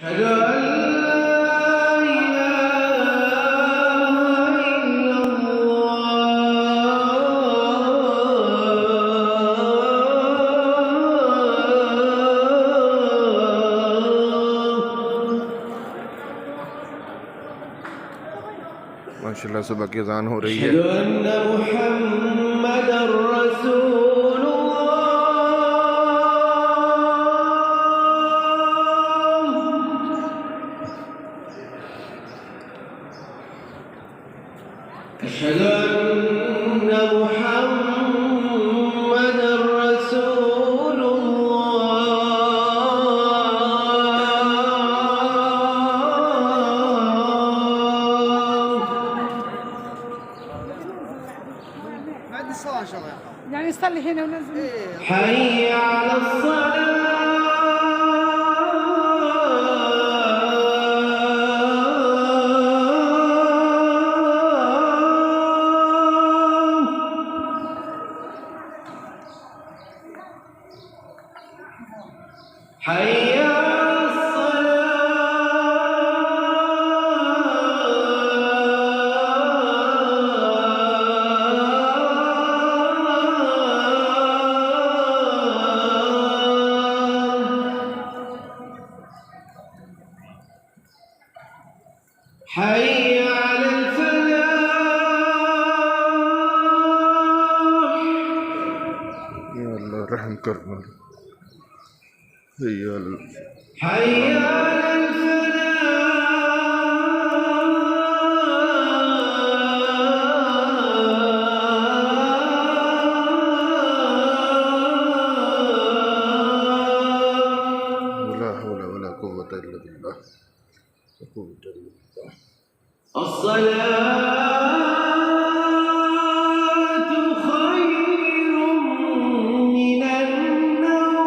أشهد أن لا إله إلا الله। माशाल्लाह सुबह की अज़ान हो रही है। अशहदु अन्ना मुहम्मदर रसूलुल्लाह। أشهد أن محمدًا رسول بعد الصلاة إن شاء الله. يعني يصلي هنا ونزل. حي على الصلاة. حي على الصلاة. حي على الفلاح. या अल्लाह रहम कर मुझे। या अल्लाह حي على الفلاح. वला हौला वला कुव्वता इल्ला बिल्लाह। कुव्वता इल्ला बिल्लाह। الصلاة خير من النوم.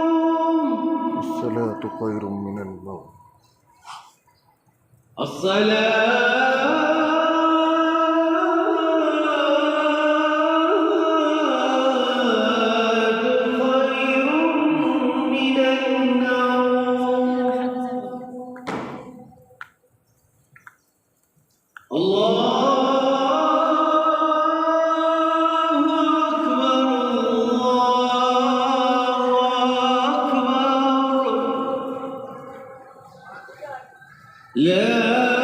الصلاة خير من النوم। الصلاة خير من النوم. الله أكبر، الله أكبر. لا